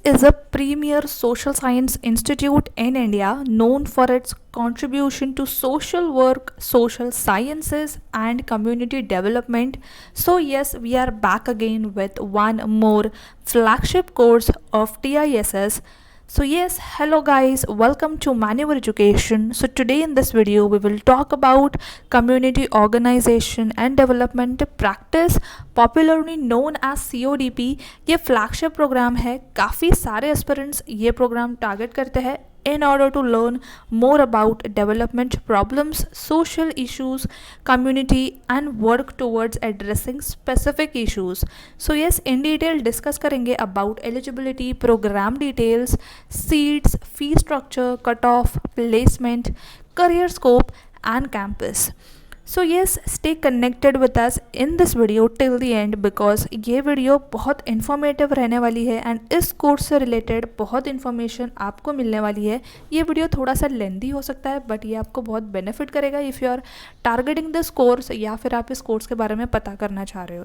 is a premier social science institute in India known for its contribution to social work, social sciences, and community development. So, yes, we are back again with one more flagship course of TISS. So yes, hello guys, welcome to Manual Education. So today in this video we will talk about community organization and development practice, popularly known as CODP. ये flagship program है, काफ़ी सारे aspirants ये program target करते हैं in order to learn more about development problems, social issues, community and work towards addressing specific issues. So yes, in detail discuss करेंगे about eligibility, program details, seats, fee structure, cutoff, placement, career scope and campus. So yes, stay connected with us in this video till the end because ये video बहुत informative रहने वाली है and इस course से related बहुत information आपको मिलने वाली है. ये वीडियो थोड़ा सा लेंदी हो सकता है बट ये आपको बहुत बेनिफिट करेगा if you are targeting this course या फिर आप इस कोर्स के बारे में पता करना चाह रहे हो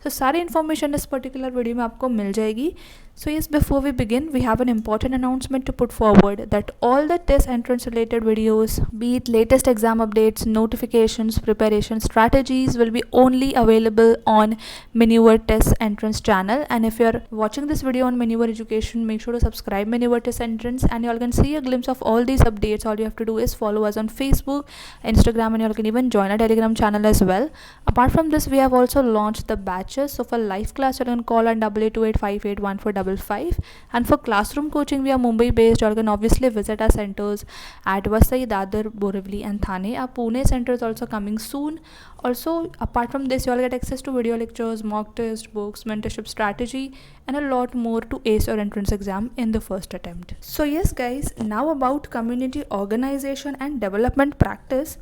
तो सारी इन्फॉर्मेशन इस पर्टिकुलर वीडियो में आपको मिल जाएगी. So yes, before we begin, we have an important announcement to put forward that all the test entrance related videos, be it latest exam updates, notifications, preparation strategies, will be only available on Maneuver Test Entrance channel. And if you are watching this video on Maneuver Education, make sure to subscribe Maneuver Test Entrance and you all can see a glimpse of all these updates. All you have to do is follow us on Facebook, Instagram, and you all can even join our Telegram channel as well. Apart from this, we have also launched the batches. So for live class, you can call on 8828581455. And for classroom coaching, we are Mumbai based. You can obviously visit our centers at Vasai, Dadar, Borivali and Thane. Our Pune center is also coming soon. Also, apart from this, you all get access to video lectures, mock test, books, mentorship strategy and a lot more to ace your entrance exam in the first attempt. So yes guys, now about community organization and development practice.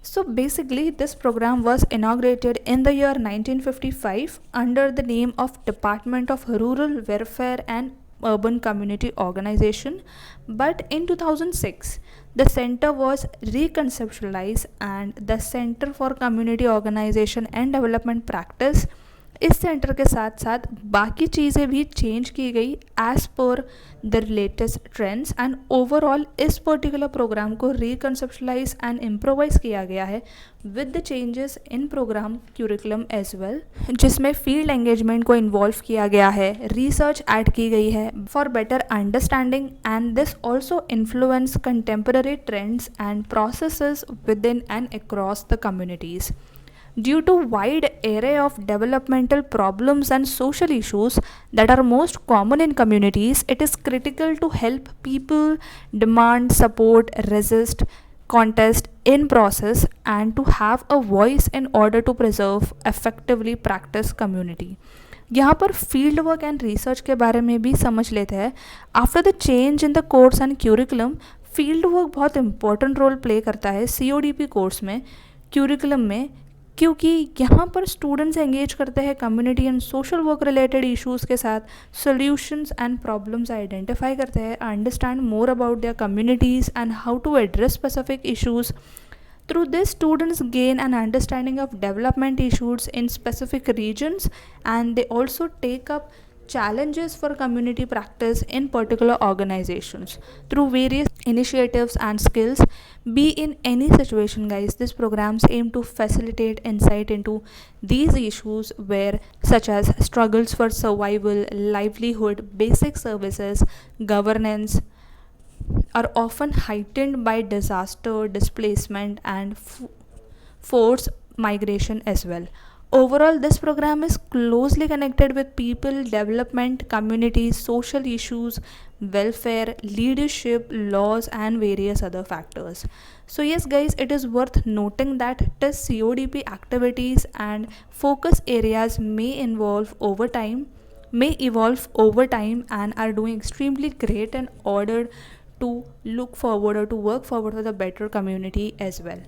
So basically this program was inaugurated in the year 1955 under the name of Department of Rural Welfare and Urban Community Organization, but in 2006 the center was reconceptualized and the Center for Community Organization and Development Practice. इस centre के साथ साथ बाकी चीज़ें भी change की गई as per the latest trends and overall इस पर्टिकुलर प्रोग्राम को रिकन्सेप्शलाइज एंड इम्प्रोवाइज किया गया है with the changes in programme curriculum as well, जिसमें फील्ड एंगेजमेंट को इन्वॉल्व किया गया है, रिसर्च ऐड की गई है for better understanding and this also influence contemporary trends and processes with in and across the communities. Due to wide array of developmental problems and social issues that are most common in communities, it is critical to help people demand, support, resist, contest in process and to have a voice in order to preserve effectively practice community. यहाँ पर field work and research के बारे में भी समझ लेते हैं. After the change in the course and curriculum, field work बहुत इंपॉर्टेंट रोल प्ले करता है CODP कोर्स में, क्यूरिकुलम में, क्योंकि यहाँ पर स्टूडेंट्स एंगेज करते हैं community and social work related issues के साथ, सॉल्यूशंस एंड प्रॉब्लम्स आइडेंटिफाई करते हैं, understand more about their communities and how to address specific issues. Through this, students gain an understanding of development issues in specific regions and they also take up challenges for community practice in particular organizations through various initiatives and skills. Be in any situation guys, these programs aim to facilitate insight into these issues where such as struggles for survival, livelihood, basic services, governance are often heightened by disaster, displacement and forced migration as well. Overall, this program is closely connected with people, development, community, social issues, welfare, leadership, laws and various other factors. So yes guys, it is worth noting that test CODP activities and focus areas may evolve over time and are doing extremely great in order to look forward or to work forward with a better community as well.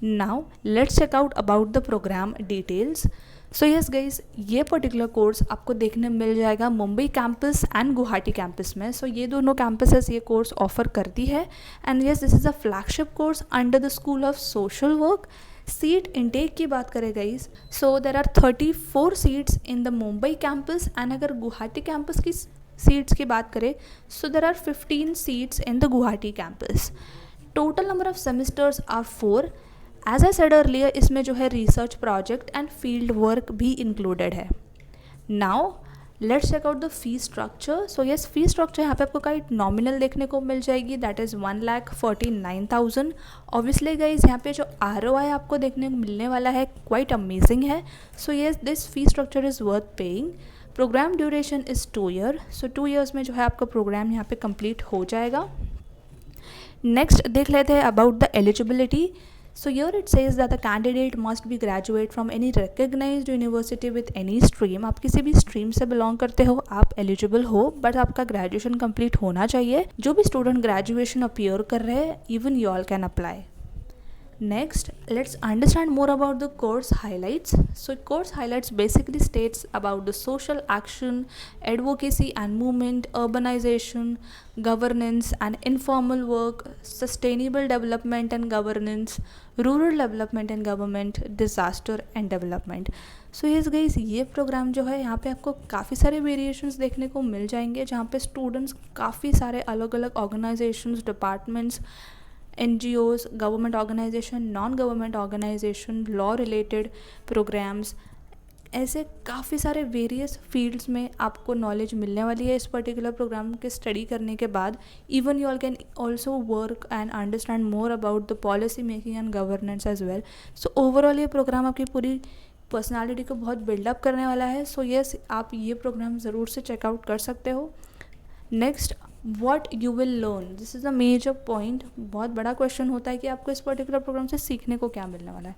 Now let's check out about the program details. So yes guys, ये particular course आपको देखने मिल जाएगा Mumbai campus and Guwahati campus में. सो ये दोनों campuses ये course offer करती है and yes this is a flagship course under the school of social work. Seat intake की बात करें guys, so there are 34 seats in the Mumbai campus and अगर गुवाहाटी कैंपस की सीट्स की बात करें, so there are 15 seats in the Guwahati campus. Total number of semesters are 4. As I said earlier, इसमें जो है research project and field work भी included है. Now let's check out the fee structure. So yes, fee structure यहाँ पे आपको कई nominal देखने को मिल जाएगी, दैट इज़ 1,49,000. ऑब्वियसली गाइज यहाँ पे जो ROI आपको देखने को मिलने वाला है क्वाइट अमेजिंग है. So yes, this fee structure is worth paying. Programme duration is 2 year. So 2 years में जो है आपका प्रोग्राम यहाँ पे कंप्लीट हो जाएगा. नेक्स्ट देख लेते हैं about the eligibility. So here it says that the candidate must be graduate from any recognized university with any stream. आप किसी भी स्ट्रीम से बिलोंग करते हो, आप एलिजिबल हो, बट आपका ग्रेजुएशन कंप्लीट होना चाहिए. जो भी स्टूडेंट ग्रेजुएशन अपीयर कर रहे हैं, even you all can apply. Next, let's understand more about the course highlights. So course highlights basically states about the social action, advocacy and movement, urbanization, governance and informal work, sustainable development and governance, rural development and government, disaster and development. So yes guys, ये programme जो है यहाँ पे आपको काफ़ी सारे variations देखने को मिल जाएंगे, जहाँ पे स्टूडेंट्स काफ़ी सारे अलग अलग organisations, departments, NGOs, government organisation, non government organisation, law related programmes, ऐसे काफ़ी सारे वेरियस फील्ड्स में आपको नॉलेज मिलने वाली है इस पर्टिकुलर प्रोग्राम के स्टडी करने के बाद. Even you all can also work and understand more about the policy making and governance as well. So overall ये प्रोग्राम आपकी पूरी पर्सनालिटी को बहुत बिल्डअप करने वाला है. सो येस, आप ये प्रोग्राम ज़रूर से चेकआउट कर सकते हो. Next, what you will learn. This is a major point. बहुत बड़ा क्वेश्चन होता है कि आपको इस पर्टिकुलर प्रोग्राम से सीखने को क्या मिलने वाला है.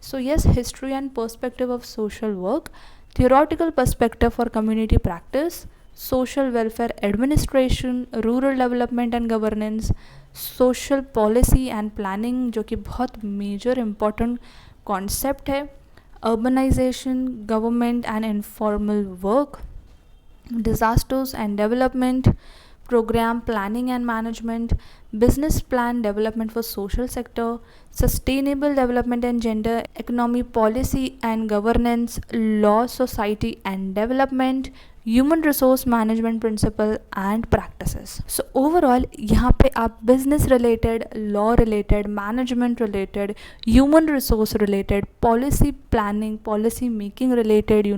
So yes, history and perspective of social work, theoretical perspective for community practice, social welfare administration, rural development and governance, social policy and planning, जो कि बहुत मेजर इंपॉर्टेंट कॉन्सेप्ट है, urbanisation, government and informal work, disasters and development, program planning and management, business plan development for social sector, sustainable development and gender economy policy and governance, law, society and development, human resource management principle and practices. So overall यहाँ पे आप business related, law related, management related, human resource related, policy planning, policy making related,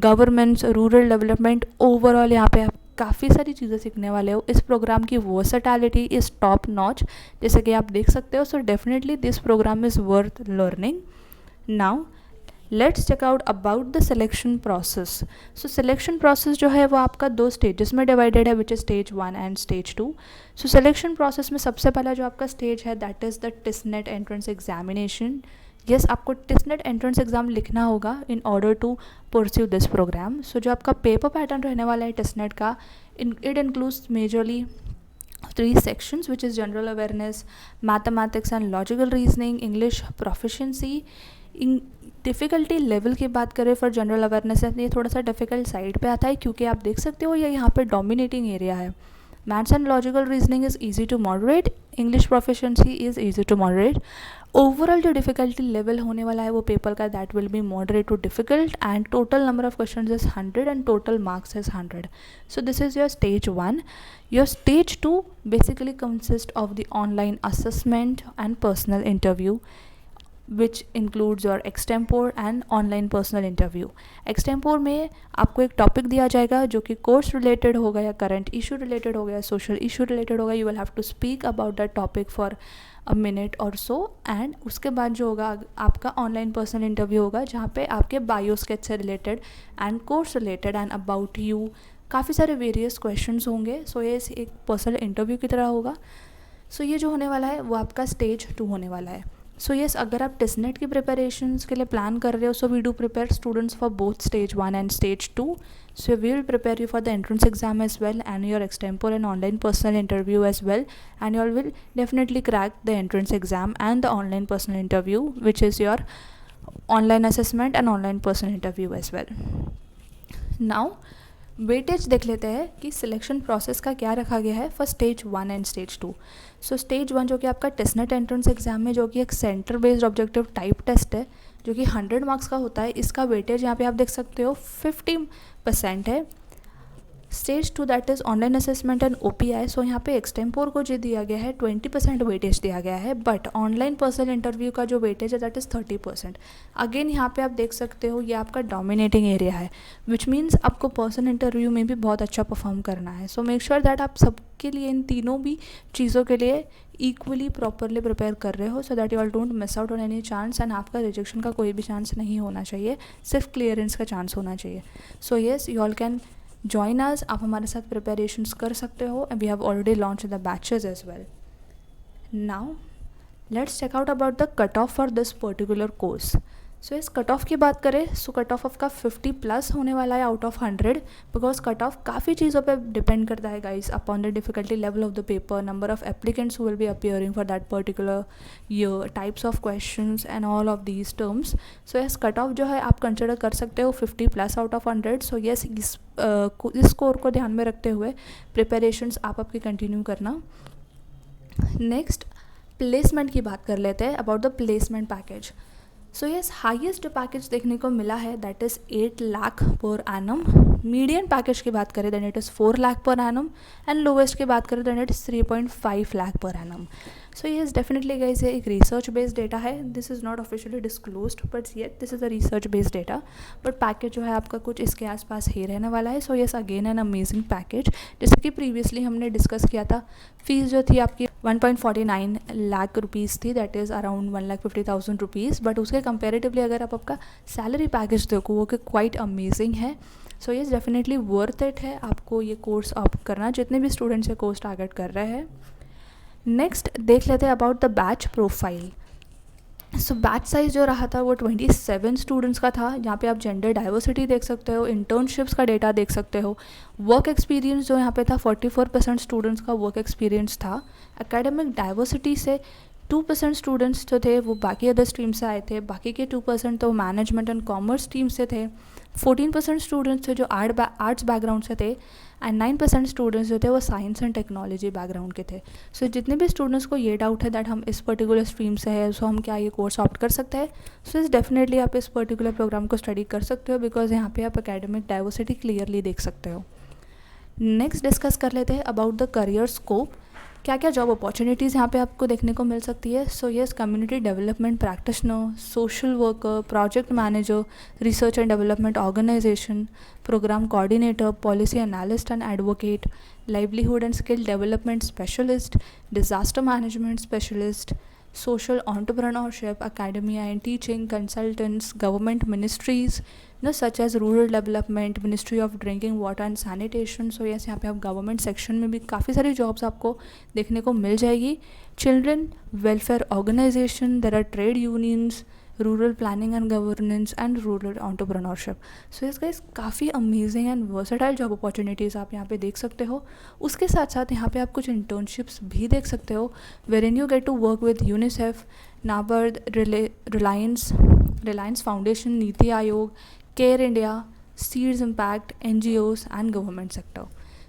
governments, rural development, overall यहाँ पे आप काफ़ी सारी चीज़ें सीखने वाले हो. इस प्रोग्राम की वर्सेटैलिटी इज़ टॉप नॉच, जैसे कि आप देख सकते हो. So definitely this program is worth learning. Now let's check out about the selection process. So selection process जो है वो आपका 2 स्टेजेस में डिवाइडेड है, which is stage 1 and stage 2. So selection process में सबसे पहला जो आपका स्टेज है that is the TISSNET entrance examination. Yes, आपको टिसनेट एंट्रेंस एग्ज़ाम लिखना होगा in order to pursue this program. So जो आपका पेपर पैटर्न रहने वाला है टिसनेट का, it includes majorly 3 sections, which is general awareness, mathematics and logical reasoning, English proficiency. In difficulty level की बात करें फॉर जनरल अवेयरनेस, ये थोड़ा सा डिफ़िकल्ट साइड पे आता है, क्योंकि आप देख सकते हो ये यहाँ पे डोमिनेटिंग एरिया है. Maths and logical reasoning is easy to moderate, English proficiency is easy to moderate. Overall जो डिफ़िकल्टी लेवल होने वाला है वो पेपर का, that will be moderate to difficult, and total number of questions is 100 and total marks is 100. So this is your stage 1. Your stage 2 basically consists of the online assessment and personal interview, which includes your extempore and online personal interview. extempore में आपको एक topic दिया जाएगा जो कि course related होगा या current issue related होगा या सोशल इशू रिलेटेड होगा. You will have to speak about that topic for a minute और सो, एंड उसके बाद जो होगा आपका ऑनलाइन पर्सनल इंटरव्यू होगा, जहाँ पे आपके बायो स्केच से related and course related and about you काफ़ी सारे वेरियस क्वेश्चंस होंगे. सो ये एक पर्सनल इंटरव्यू की तरह होगा. सो ये जो होने वाला है वो आपका स्टेज 2 होने वाला है. सो येस, अगर आप टिसनेट की प्रिपरेशंस के लिए प्लान कर रहे हो, so we do prepare students for both stage 1 and stage 2. So we will prepare you for the entrance exam as well and your extempore and online personal interview as well, and you will definitely crack the entrance exam and the online personal interview, which is your online assessment and online personal interview as well. Now weightage देख लेते हैं कि selection process का क्या रखा गया है for stage 1 and stage 2. So stage 1 जो कि आपका टिसनेट एंट्रेंस एग्जाम में, जो कि एक centre based objective type test है, जो कि 100 मार्क्स का होता है, इसका वेटेज यहाँ पे आप देख सकते हो 50% है. Stage 2 that is online assessment and OPI. सो यहाँ पे एक्सटेम्पोर को जो दिया गया है 20% वेटेज दिया गया है, बट ऑनलाइन पर्सनल इंटरव्यू का जो वेटेज है दैट इज़ 30%. अगेन यहाँ पे आप देख सकते हो ये आपका डोमिनेटिंग एरिया है, विच मीन्स आपको पर्सनल इंटरव्यू में भी बहुत अच्छा परफॉर्म करना है. सो मेक श्योर दैट आप सबके लिए इन तीनों भी चीज़ों के लिए इक्वली प्रॉपरली प्रिपेयर कर रहे हो, so that you all don't miss out on any chance, and आपका रिजेक्शन का कोई भी चांस नहीं होना चाहिए, सिर्फ क्लियरेंस का चांस होना चाहिए. So yes, you all can join us. आप हमारे साथ प्रिपरेशंस कर सकते हो. We have already launch the batches as well. Now let's check out about the cut off for this particular course. So इस कट ऑफ की बात करें, सो कट ऑफ आपका 50+ होने वाला है out of 100, because cut off काफ़ी चीज़ों पे डिपेंड करता है guys, upon the difficulty level of the paper, number of applicants will be appearing for that particular year, types of questions and all of these terms. So yes, cut off जो है आप consider कर सकते हो 50+ out of 100. So yes, इस score को ध्यान में रखते हुए प्रिपरेशंस आप आपकी कंटिन्यू करना. नेक्स्ट प्लेसमेंट की बात कर लेते हैं, about the placement package. So yes, highest package देखने को मिला है that is 8 lakh per annum. Median package की बात करें then it is 4 lakh per annum, and lowest की बात करें then it is 3.5 lakh per annum. So yes, definitely guys ये एक रिसर्च बेस्ड डेटा है. This is not officially disclosed, but yet this is a research based data. But package जो है आपका कुछ इसके आसपास ही रहने वाला है. So yes, again an amazing package. जैसे कि प्रीवियसली हमने डिस्कस किया था, फीस जो थी आपकी 1.49 लाख रुपीज़ थी, that is around 1,50,000 rupees. But उसके कंपेरेटिवली अगर आप आपका सैलरी पैकेज देखो, वो कि क्वाइट अमेजिंग है. So yes, definitely worth it है आपको ये कोर्स ऑप्ट करना, जितने भी स्टूडेंट्स ये कोर्स टारगेट कर रहे हैं. नेक्स्ट देख लेते हैं about the batch profile. So batch size जो रहा था वो 27 स्टूडेंट्स का था. यहाँ पे आप जेंडर डाइवर्सिटी देख सकते हो, इंटर्नशिप्स का डेटा देख सकते हो, वर्क एक्सपीरियंस जो यहाँ पे था 44% स्टूडेंट्स का वर्क एक्सपीरियंस था. एकेडमिक डाइवर्सिटी से 2% स्टूडेंट्स जो थे वो बाकी अदर स्ट्रीम से आए थे, बाकी के 2% तो मैनेजमेंट एंड कॉमर्स स्ट्रीम से थे. 14% स्टूडेंट्स थे जो आर्ट्स बैकग्राउंड से थे, एंड 9% स्टूडेंट्स जो थे वो साइंस एंड टेक्नोलॉजी बैकग्राउंड के थे. सो जितने भी स्टूडेंट्स को ये डाउट है दैट हम इस पर्टिकुलर स्ट्रीम से है, सो हम क्या ये कोर्स ऑप्ट कर सकते हैं, सो इस डेफिनेटली आप इस पर्टिकुलर प्रोग्राम को स्टडी कर सकते हो, बिकॉज यहाँ पे आप एकेडमिक डाइवर्सिटी क्लियरली देख सकते हो. नेक्स्ट डिस्कस कर लेते हैं अबाउट द करियर स्कोप. क्या क्या जॉब अपॉर्चुनिटीज़ यहाँ पे आपको देखने को मिल सकती है. So yes, community development practitioner, social worker, project manager, research and development organisation, programme coordinator, policy analyst and advocate, livelihood and skill development specialist, disaster management specialist, social entrepreneurship, academia and teaching, consultants, government ministries, such as rural development, ministry of drinking water and sanitation. So yes, यहाँ पे आप government section में भी काफ़ी सारी jobs आपको देखने को मिल जाएगी. Children welfare organization, there are trade unions, rural planning and governance and rural entrepreneurship. So इस गाइस काफ़ी amazing and versatile job opportunities आप यहाँ पे देख सकते हो. उसके साथ साथ यहाँ पे आप कुछ इंटर्नशिप्स भी देख सकते हो, wherein you get to work with UNICEF, NABARD, Reliance foundation, NITI Aayog, CARE India, SEEDS impact, NGOs and government sector.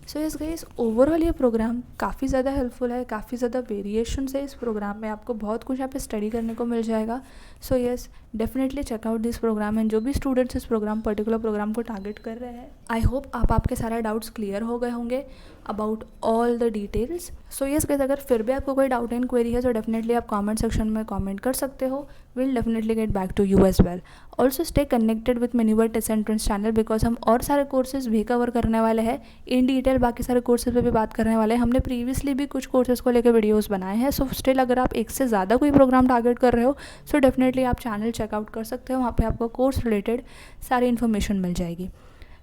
So yes guys, overall ये प्रोग्राम काफ़ी ज़्यादा हेल्पफुल है, काफ़ी ज़्यादा वेरिएशन है इस प्रोग्राम में, आपको बहुत कुछ यहाँ पे स्टडी करने को मिल जाएगा. So yes, definitely check out this programme. And जो भी स्टूडेंट्स इस पर्टिकुलर प्रोग्राम को टारगेट कर रहे हैं, आई होप आपके सारे डाउट्स क्लियर हो गए होंगे about all the details. So yes guys, अगर फिर भी आपको कोई डाउट एंड क्वेरी है तो डेफिनेटली आप कमेंट सेक्शन में कमेंट कर सकते हो. Will definitely get back to you as well. Also stay connected with मिनीवर्ट टेस्ट एंट्रेंस चैनल, बिकॉज हम और सारे कोर्सेज भी कवर करने वाले हैं इन डिटेल. बाकी सारे कोर्सेज पे भी बात करने वाले हैं. हमने प्रीवियसली भी कुछ कोर्सेज को लेकर वीडियोस बनाए हैं. सो स्टिल अगर आप एक से ज़्यादा कोई प्रोग्राम टारगेट कर रहे हो, सो डेफिनेटली आप चैनल चेकआउट कर सकते हो. वहाँ पे आपको कोर्स रिलेटेड सारी इन्फॉर्मेशन मिल जाएगी.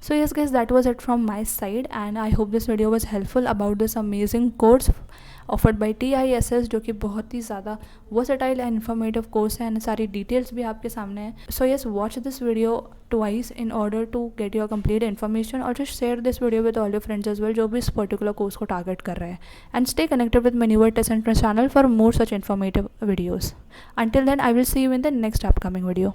So yes guys, that was it from my side, and I hope this video was helpful about this amazing course offered by TISS, जो कि बहुत ही ज़्यादा versatile and informative course है, and सारी details भी आपके सामने है. So yes, watch this video twice in order to get your complete information, or just share this video with all your friends as well जो भी इस particular course को target कर रहे हैं. And stay connected with Mineverse Test Entrance channel for more such informative videos. Until then, I will see you in the next upcoming video.